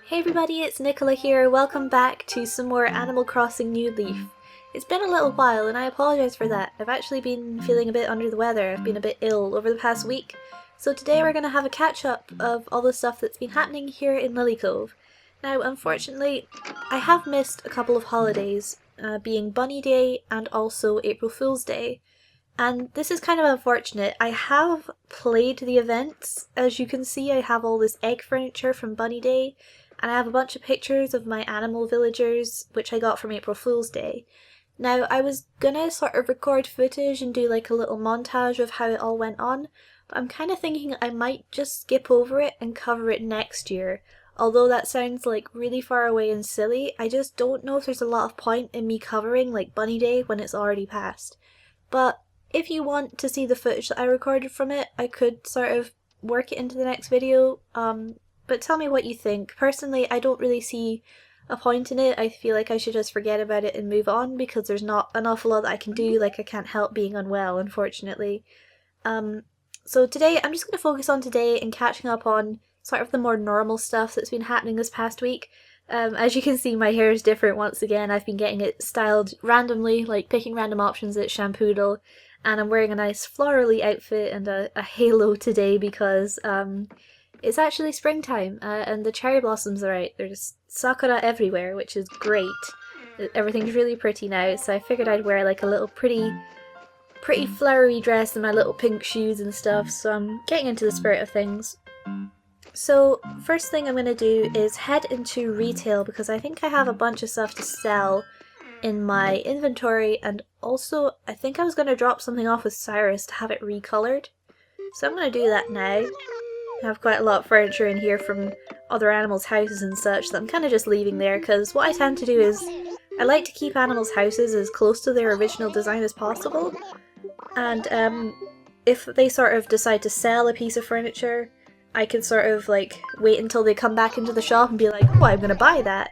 Hey everybody, it's Nicola here. Welcome back to some more Animal Crossing New Leaf. It's been a little while and I apologise for that. I've actually been feeling a bit under the weather. I've been a bit ill over the past week. So today we're going to have a catch up of all the stuff that's been happening here in Lily Cove. Now unfortunately, I have missed a couple of holidays, being Bunny Day and also April Fool's Day. And this is kind of unfortunate. I have played the events. As you can see, I have all this egg furniture from Bunny Day. And I have a bunch of pictures of my animal villagers, which I got from April Fool's Day. Now, I was gonna sort of record footage and do like a little montage of how it all went on, but I'm kind of thinking I might just skip over it and cover it next year. Although that sounds like really far away and silly, I just don't know if there's a lot of point in me covering like Bunny Day when it's already passed. But if you want to see the footage that I recorded from it, I could sort of work it into the next video. But tell me what you think. Personally, I don't really see a point in it. I feel like I should just forget about it and move on because there's not an awful lot that I can do. Like, I can't help being unwell, unfortunately. So today, I'm just going to focus on today and catching up on sort of the more normal stuff that's been happening this past week. As you can see, my hair is different once again. I've been getting it styled randomly, like picking random options at Shampoodle. And I'm wearing a nice florally outfit and a halo today because it's actually springtime, and the cherry blossoms are out. There's sakura everywhere, which is great. Everything's really pretty now, so I figured I'd wear like a little pretty flowery dress and my little pink shoes and stuff, so I'm getting into the spirit of things. So first thing I'm going to do is head into retail because I think I have a bunch of stuff to sell in my inventory, and also I think I was going to drop something off with Cyrus to have it recolored. So I'm going to do that now. I have quite a lot of furniture in here from other animals' houses and such that I'm kind of just leaving there because what I tend to do is I like to keep animals' houses as close to their original design as possible, and if they sort of decide to sell a piece of furniture, I can sort of like wait until they come back into the shop and be like, oh, I'm gonna buy that,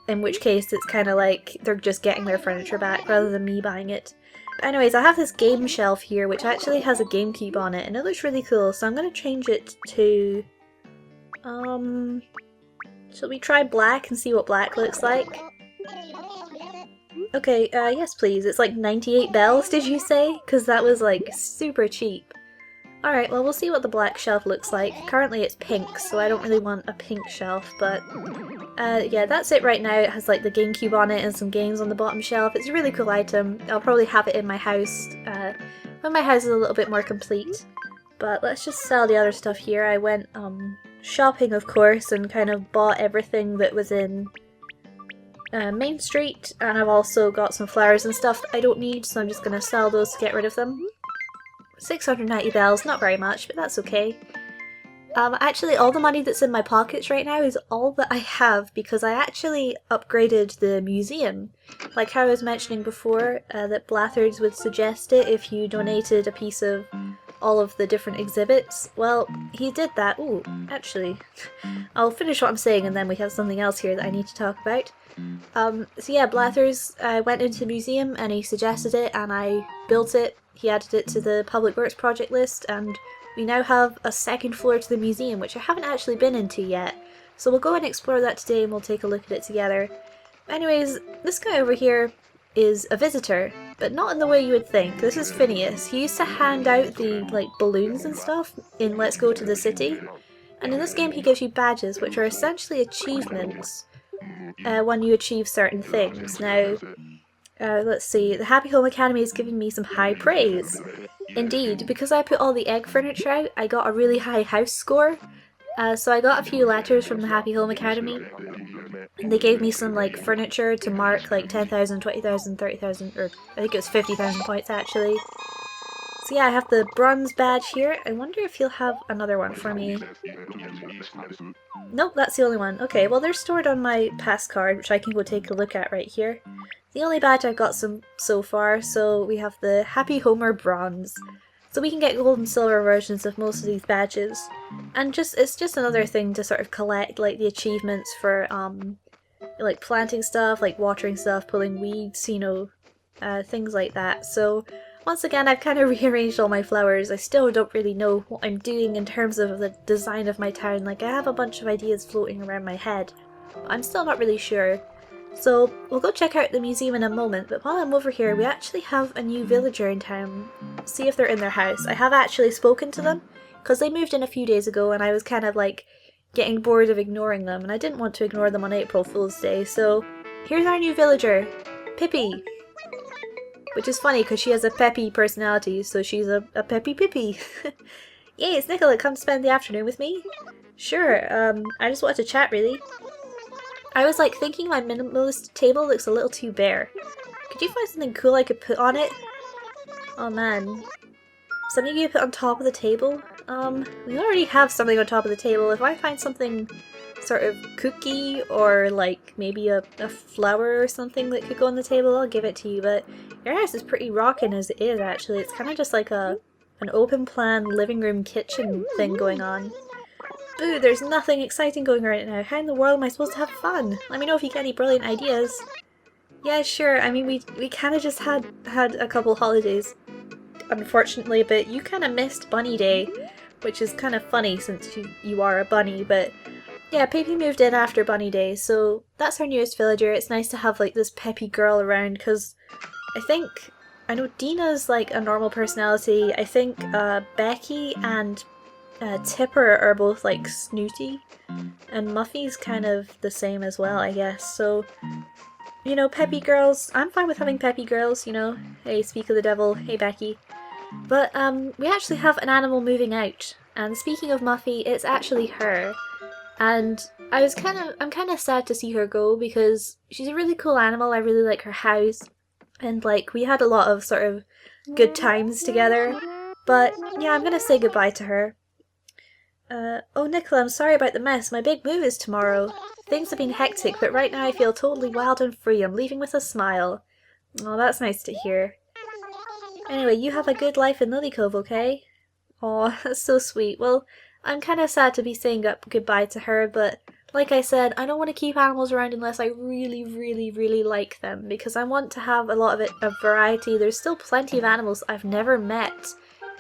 in which case it's kind of like they're just getting their furniture back rather than me buying it. Anyways, I have this game shelf here which actually has a GameCube on it and it looks really cool, so I'm going to change it to... shall we try black and see what black looks like? Okay, yes please. It's like 98 bells, did you say? Because that was like super cheap. Alright, well we'll see what the black shelf looks like. Currently it's pink, so I don't really want a pink shelf, but... yeah, that's it right now. It has like the GameCube on it and some games on the bottom shelf. It's a really cool item. I'll probably have it in my house when my house is a little bit more complete. But let's just sell the other stuff here. I went shopping, of course, and kind of bought everything that was in Main Street, and I've also got some flowers and stuff that I don't need, so I'm just going to sell those to get rid of them. 690 bells, not very much, but that's okay. Actually, all the money that's in my pockets right now is all that I have because I actually upgraded the museum. Like how I was mentioning before, that Blatherds would suggest it if you donated a piece of all of the different exhibits. Well, he did that. Ooh, actually, I'll finish what I'm saying and then we have something else here that I need to talk about. So yeah, Blathers went into the museum and he suggested it and I built it. He added it to the Public Works project list and we now have a second floor to the museum, which I haven't actually been into yet. So we'll go and explore that today and we'll take a look at it together. Anyways, this guy over here is a visitor, but not in the way you would think. This is Phineas. He used to hand out the like balloons and stuff in Let's Go to the City. And in this game he gives you badges, which are essentially achievements when you achieve certain things. Now, let's see, the Happy Home Academy has given me some high praise. Indeed, because I put all the egg furniture out, I got a really high house score. So I got a few letters from the Happy Home Academy, and they gave me some like furniture to mark like 10,000, 20,000, 30,000, or I think it was 50,000 points actually. So yeah, I have the bronze badge here. I wonder if he'll have another one for me. Nope, that's the only one. Okay, well they're stored on my pass card, which I can go take a look at right here. The only badge I've got so far, so we have the Happy Homer Bronze. So we can get gold and silver versions of most of these badges. And it's just another thing to sort of collect, like the achievements for like planting stuff, like watering stuff, pulling weeds, you know, things like that. So Once again, I've kind of rearranged all my flowers. I still don't really know what I'm doing in terms of the design of my town. Like, I have a bunch of ideas floating around my head. I'm still not really sure. So, we'll go check out the museum in a moment, but while I'm over here, we actually have a new villager in town. See if they're in their house. I have actually spoken to them, because they moved in a few days ago and I was kind of like getting bored of ignoring them, and I didn't want to ignore them on April Fool's Day, so here's our new villager, Pippi. Which is funny because she has a peppy personality, so she's a peppy Pippi. Yay, it's Nicola, come spend the afternoon with me? Sure, I just wanted to chat really. I was like thinking my minimalist table looks a little too bare. Could you find something cool I could put on it? Oh man. Something you put on top of the table? We already have something on top of the table. If I find something sort of cookie or like maybe a flower or something that could go on the table, I'll give it to you, but your house is pretty rockin' as it is actually. It's kind of just like an open plan living room kitchen thing going on. Ooh, there's nothing exciting going right now. How in the world am I supposed to have fun? Let me know if you get any brilliant ideas. Yeah, sure. I mean, we kind of just had a couple holidays, unfortunately, but you kind of missed Bunny Day, which is kind of funny since you are a bunny, but yeah, Pippi moved in after Bunny Day, so that's our newest villager. It's nice to have like this peppy girl around, because I know Dina's like a normal personality. I think Becky and Tipper are both like snooty, and Muffy's kind of the same as well, I guess. So, you know, peppy girls, I'm fine with having peppy girls, you know. Hey, speak of the devil, hey Becky. But we actually have an animal moving out, and speaking of Muffy, it's actually her. And I'm kind of sad to see her go because she's a really cool animal. I really like her house, and like we had a lot of sort of good times together. But yeah, I'm gonna say goodbye to her. Oh Nicola, I'm sorry about the mess. My big move is tomorrow. Things have been hectic, but right now I feel totally wild and free. I'm leaving with a smile. Oh, that's nice to hear. Anyway, you have a good life in Lily Cove, okay? Oh, that's so sweet. Well, I'm kind of sad to be saying goodbye to her, but like I said, I don't want to keep animals around unless I really, really, really like them, because I want to have a lot of variety. There's still plenty of animals I've never met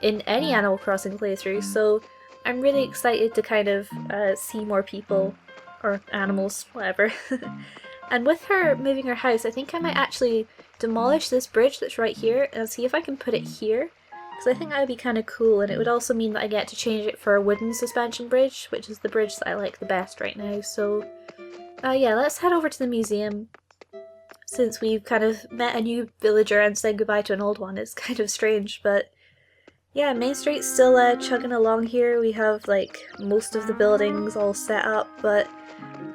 in any Animal Crossing playthrough, so I'm really excited to kind of see more people, or animals, whatever. And with her moving her house, I think I might actually demolish this bridge that's right here and see if I can put it here. Because I think that would be kind of cool, and it would also mean that I get to change it for a wooden suspension bridge, which is the bridge that I like the best right now. So yeah, let's head over to the museum. Since we've kind of met a new villager and said goodbye to an old one, it's kind of strange, but yeah, Main Street's still chugging along here. We have like most of the buildings all set up, but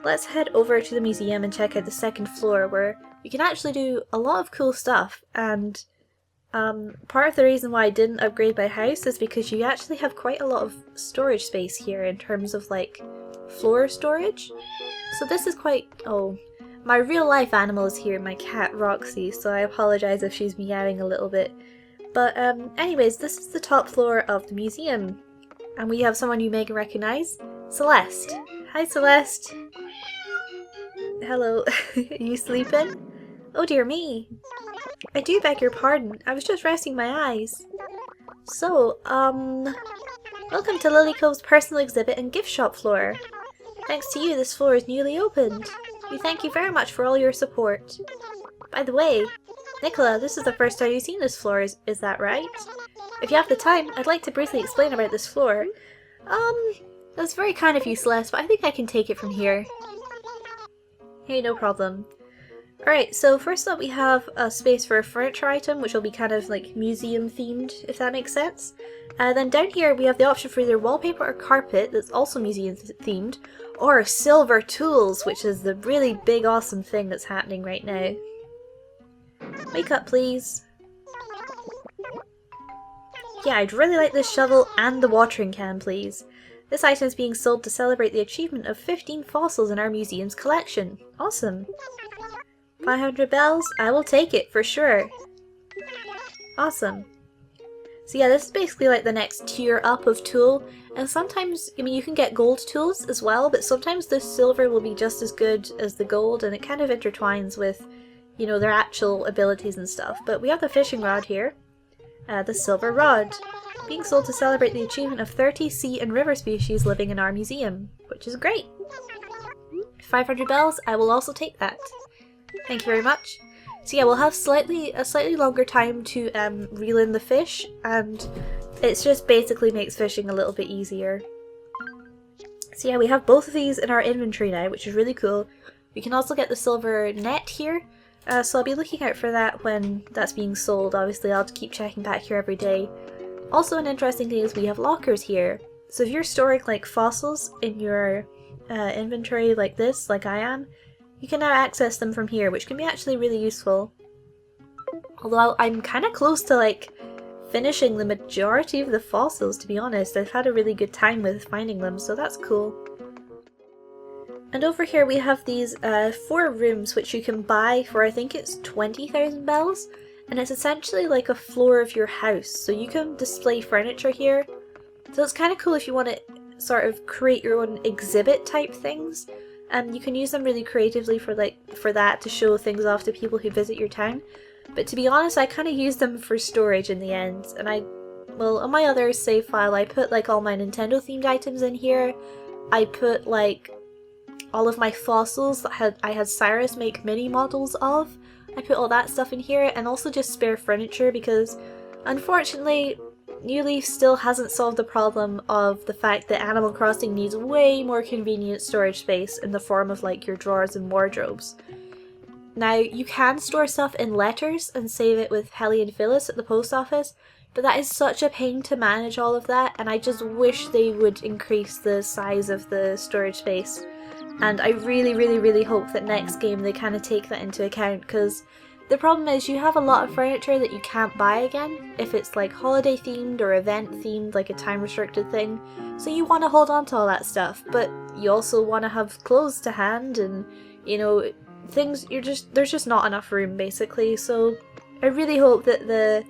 let's head over to the museum and check out the second floor where we can actually do a lot of cool stuff. And part of the reason why I didn't upgrade my house is because you actually have quite a lot of storage space here in terms of like floor storage. So this is quite... oh, my real life animal is here, my cat Roxy, so I apologize if she's meowing a little bit. But anyways, this is the top floor of the museum, and we have someone you may recognize, Celeste. Hi Celeste. Hello. Are you sleeping? Oh dear me. I do beg your pardon, I was just resting my eyes. So, welcome to Lily Cove's personal exhibit and gift shop floor. Thanks to you, this floor is newly opened. We thank you very much for all your support. By the way, Nicola, this is the first time you've seen this floor, is that right? If you have the time, I'd like to briefly explain about this floor. That's very kind of you, Celeste, but I think I can take it from here. Hey, no problem. Alright, so first up we have a space for a furniture item, which will be kind of like museum themed, if that makes sense. Then down here we have the option for either wallpaper or carpet, that's also museum themed, or silver tools, which is the really big awesome thing that's happening right now. Wake up, please. Yeah, I'd really like this shovel and the watering can, please. This item is being sold to celebrate the achievement of 15 fossils in our museum's collection. Awesome. 500 bells? I will take it, for sure. Awesome. So yeah, this is basically like the next tier up of tool, and sometimes, I mean, you can get gold tools as well, but sometimes the silver will be just as good as the gold, and it kind of intertwines with, you know, their actual abilities and stuff. But we have the fishing rod here. the silver rod, being sold to celebrate the achievement of 30 sea and river species living in our museum, which is great. 500 bells, I will also take that. Thank you very much. So yeah, we'll have a slightly longer time to reel in the fish, and it just basically makes fishing a little bit easier. So yeah, we have both of these in our inventory now, which is really cool. We can also get the silver net here, so I'll be looking out for that when that's being sold. Obviously, I'll keep checking back here every day. Also, an interesting thing is we have lockers here. So if you're storing like fossils in your inventory like this, like I am, you can now access them from here, which can be actually really useful. Although I'm kind of close to like finishing the majority of the fossils, to be honest. I've had a really good time with finding them, so that's cool. And over here we have these 4 rooms which you can buy for, I think it's 20,000 bells, and it's essentially like a floor of your house, so you can display furniture here. So it's kind of cool if you want to sort of create your own exhibit type things, and you can use them really creatively for that to show things off to people who visit your town. But to be honest, I kind of use them for storage in the end, and well, on my other save file I put like all my Nintendo themed items in here. I put like all of my fossils that I had Cyrus make mini models of. I put all that stuff in here, and also just spare furniture because unfortunately New Leaf still hasn't solved the problem of the fact that Animal Crossing needs way more convenient storage space in the form of like your drawers and wardrobes. Now, you can store stuff in letters and save it with Helly and Phyllis at the post office, but that is such a pain to manage all of that, and I just wish they would increase the size of the storage space. And I really hope that next game they kind of take that into account, because the problem is you have a lot of furniture that you can't buy again if it's like holiday themed or event themed, like a time restricted thing. So you want to hold on to all that stuff, but you also want to have clothes to hand and, you know, things, there's just not enough room basically. So I really hope that the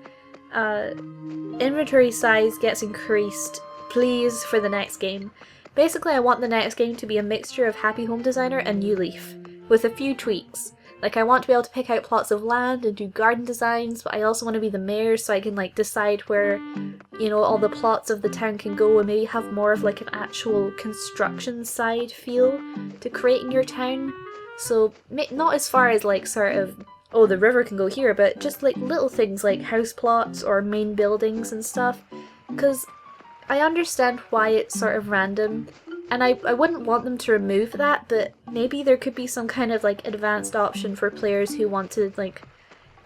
inventory size gets increased, please, for the next game. Basically, I want the next game to be a mixture of Happy Home Designer and New Leaf, with a few tweaks. Like, I want to be able to pick out plots of land and do garden designs, but I also want to be the mayor so I can like decide where, you know, all the plots of the town can go, and maybe have more of like an actual construction side feel to creating your town. So, not as far as like sort of, oh, the river can go here, but just like little things like house plots or main buildings and stuff. Because I understand why it's sort of random, and I wouldn't want them to remove that, but maybe there could be some kind of like advanced option for players who want to like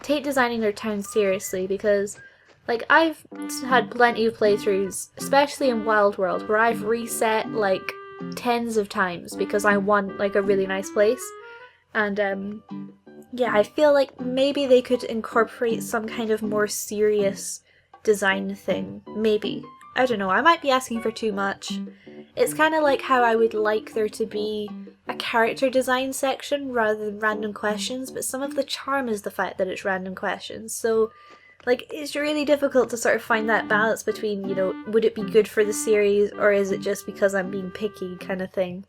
take designing their town seriously, because like I've had plenty of playthroughs, especially in Wild World, where I've reset like tens of times because I want like a really nice place. And yeah, I feel like maybe they could incorporate some kind of more serious design thing, maybe. I don't know, I might be asking for too much. It's kind of like how I would like there to be a character design section rather than random questions, but some of the charm is the fact that it's random questions. So, like, it's really difficult to sort of find that balance between, you know, would it be good for the series, or is it just because I'm being picky kind of thing.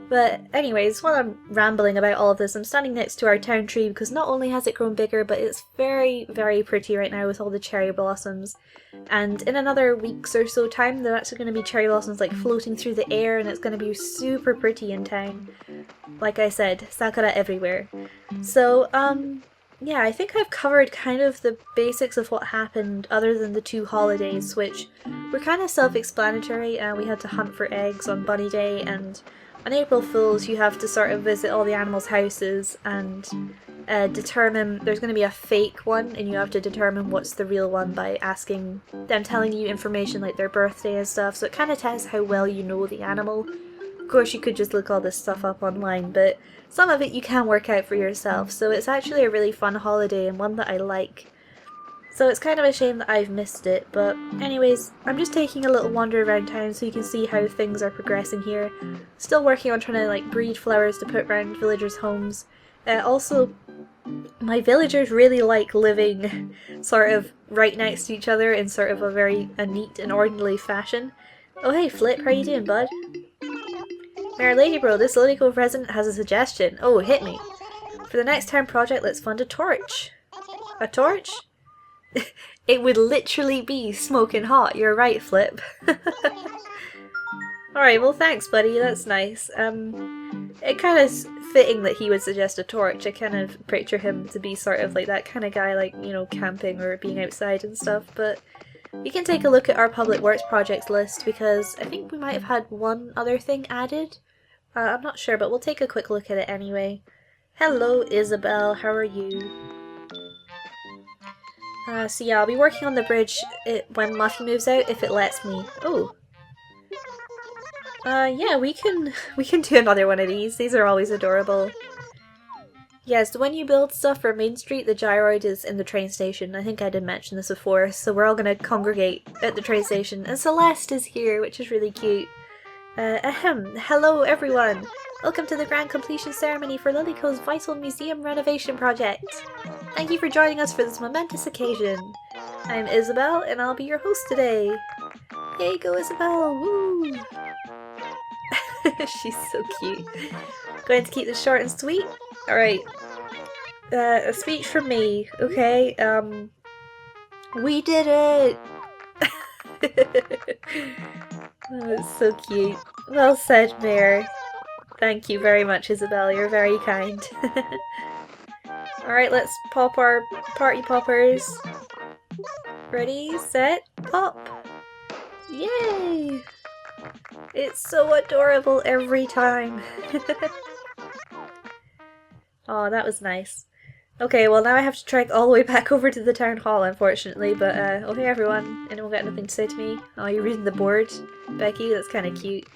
But anyways, while I'm rambling about all of this, I'm standing next to our town tree because not only has it grown bigger, but it's very pretty right now with all the cherry blossoms. And in another weeks or so time, there are actually going to be cherry blossoms like floating through the air, and it's going to be super pretty in town. Like I said, sakura everywhere. So, yeah, I think I've covered kind of the basics of what happened other than the 2 holidays, which were kind of self-explanatory. We had to hunt for eggs on Bunny Day, and on April Fools you have to sort of visit all the animals' houses and determine, there's going to be a fake one, and you have to determine what's the real one by asking them, telling you information like their birthday and stuff, so it kind of tests how well you know the animal. Of course you could just look all this stuff up online, but some of it you can work out for yourself, so it's actually a really fun holiday and one that I like. So it's kind of a shame that I've missed it, but anyways, I'm just taking a little wander around town so you can see how things are progressing here. Still working on trying to like breed flowers to put around villagers' homes. Also, my villagers really like living sort of right next to each other in sort of a neat and orderly fashion. Oh hey Flip, how you doing, bud? Mayor Ladybro, this Lily Cove resident has a suggestion. Oh, hit me. For the next town project, let's fund a torch. A torch? It would literally be smoking hot. You're right, Flip. Alright, well thanks buddy, that's nice. It kind of fitting that he would suggest a torch. I kind of picture him to be sort of like that kind of guy, like, you know, camping or being outside and stuff, but we can take a look at our public works projects list because I think we might have had one other thing added. I'm not sure, but we'll take a quick look at it anyway. Hello Isabel, how are you? So yeah, I'll be working on the bridge when Muffy moves out, if it lets me. Oh. Yeah, we can do another one of these. These are always adorable. Yes, when you build stuff for Main Street, the gyroid is in the train station. I think I did mention this before, so we're all gonna congregate at the train station. And Celeste is here, which is really cute. Hello everyone! Welcome to the grand completion ceremony for Lilyco's Vital Museum renovation project! Thank you for joining us for this momentous occasion. I'm Isabel, and I'll be your host today. Yay, go Isabel! Woo! She's so cute. Going to keep this short and sweet? Alright. A speech from me, okay? We did it! Oh, it's so cute. Well said, Mayor. Thank you very much, Isabel. You're very kind. Alright, let's pop our party poppers. Ready, set, pop! Yay! It's so adorable every time. Oh, that was nice. Okay, well now I have to trek all the way back over to the town hall, unfortunately, but oh hey everyone, anyone got anything to say to me? Oh, you're reading the board? Becky, that's kinda cute.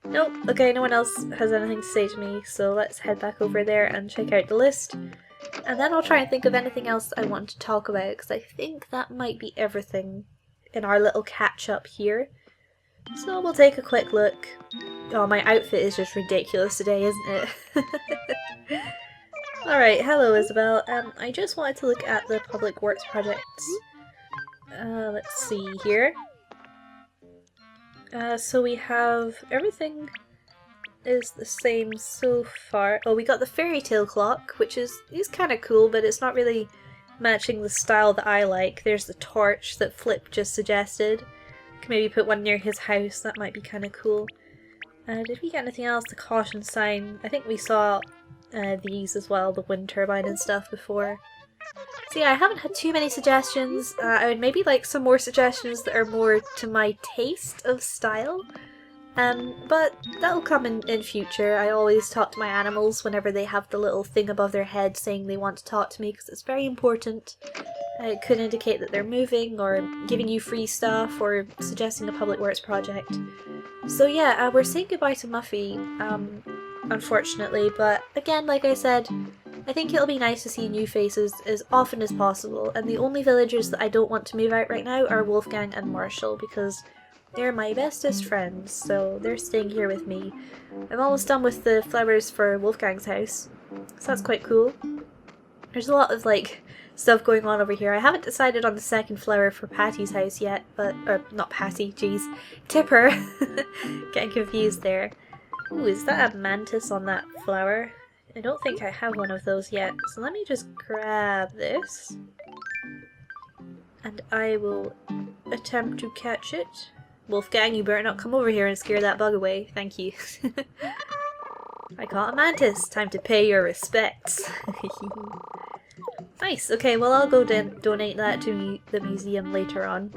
Nope, okay, no one else has anything to say to me, so let's head back over there and check out the list. And then I'll try and think of anything else I want to talk about, because I think that might be everything in our little catch-up here. So we'll take a quick look. Oh, my outfit is just ridiculous today, isn't it? Alright, hello Isabel. I just wanted to look at the public works projects. Let's see here. So we have everything is the same so far. Oh, we got the fairy tale clock, which is kind of cool, but it's not really matching the style that I like. There's the torch that Flip just suggested. Can maybe put one near his house, that might be kind of cool. Did we get anything else? The caution sign. I think we saw these as well, the wind turbine and stuff before. So yeah, I haven't had too many suggestions. I would maybe like some more suggestions that are more to my taste of style. But that'll come in future. I always talk to my animals whenever they have the little thing above their head saying they want to talk to me because it's very important. It could indicate that they're moving or giving you free stuff or suggesting a public works project. So yeah, we're saying goodbye to Muffy, unfortunately, but again, like I said, I think it'll be nice to see new faces as often as possible, and the only villagers that I don't want to move out right now are Wolfgang and Marshall, because they're my bestest friends, so they're staying here with me. I'm almost done with the flowers for Wolfgang's house, so that's quite cool. There's a lot of, like, stuff going on over here. I haven't decided on the second flower for Patty's house yet, but, or not Patty, jeez, Tipper. Getting confused there. Ooh, is that a mantis on that flower? I don't think I have one of those yet, so let me just grab this. And I will attempt to catch it. Wolfgang, you better not come over here and scare that bug away. Thank you. I caught a mantis. Time to pay your respects. Nice. Okay, well I'll go donate that to the museum later on.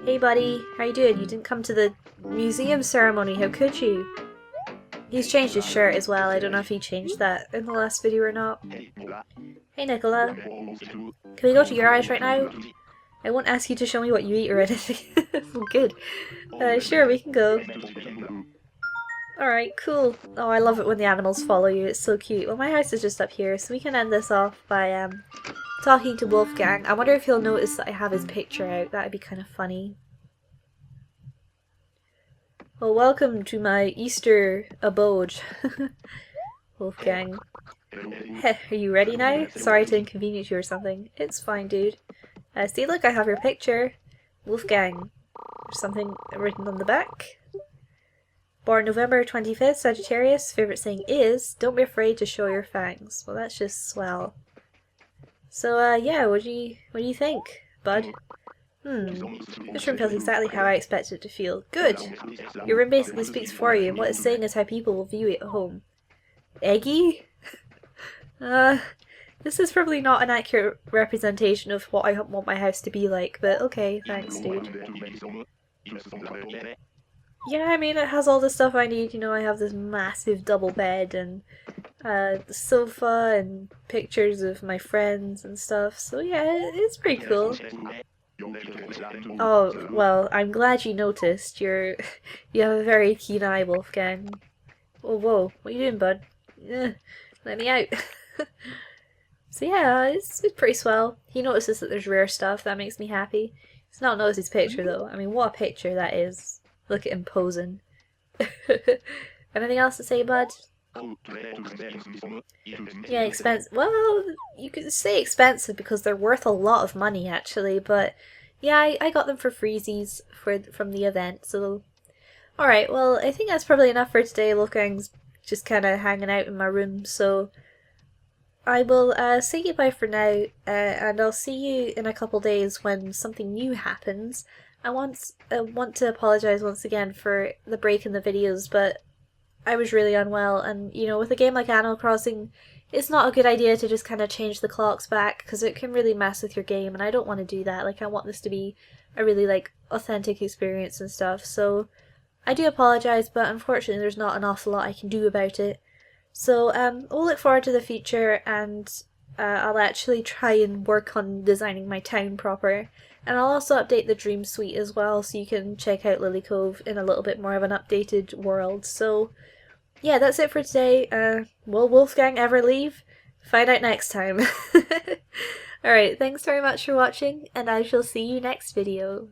Hey buddy, how you doing? You didn't come to the museum ceremony. How could you? He's changed his shirt as well. I don't know if he changed that in the last video or not. Hey Nicola. Can we go to your eyes right now? I won't ask you to show me what you eat or anything. Good. Sure, we can go. Alright, cool. Oh, I love it when the animals follow you. It's so cute. Well, my house is just up here, so we can end this off by talking to Wolfgang. I wonder if he'll notice that I have his picture out. That'd be kind of funny. Well, welcome to my Easter abode, Wolfgang. Heh, are you ready now? Sorry to inconvenience you or something. It's fine, dude. See, look, I have your picture. Wolfgang. There's something written on the back. Born November 25th, Sagittarius. Favorite saying is, don't be afraid to show your fangs. Well, that's just swell. So, yeah, what do you think? bud? This room feels exactly how I expected it to feel. Good! Your room basically speaks for you, and what it's saying is how people will view you at home. Eggy? This is probably not an accurate representation of what I want my house to be like, but okay, thanks, dude. Yeah, I mean, it has all the stuff I need. You know, I have this massive double bed and the sofa and pictures of my friends and stuff. So yeah, it's pretty cool. Oh, well, I'm glad you noticed. You have a very keen eye, Wolfgang. Oh, whoa, what are you doing, bud? Let me out. So yeah, it's pretty swell. He notices that there's rare stuff. That makes me happy. He's not noticed his picture though. I mean, what a picture that is. Look at him posing. Anything else to say, bud? Yeah, expensive. Well, you could say expensive because they're worth a lot of money actually, but yeah, I got them for freezies from the event. So, alright, well, I think that's probably enough for today. Wolfgang's just kind of hanging out in my room, so I will say goodbye for now, and I'll see you in a couple days when something new happens. I want to apologise once again for the break in the videos, but I was really unwell, and you know, with a game like Animal Crossing, it's not a good idea to just kind of change the clocks back, because it can really mess with your game, and I don't want to do that. Like, I want this to be a really, like, authentic experience and stuff, so I do apologise, but unfortunately there's not an awful lot I can do about it. So we'll look forward to the future, and I'll actually try and work on designing my town proper. And I'll also update the Dream Suite as well, so you can check out Lily Cove in a little bit more of an updated world. So yeah, that's it for today. Will Wolfgang ever leave? Find out next time. Alright, thanks very much for watching, and I shall see you next video.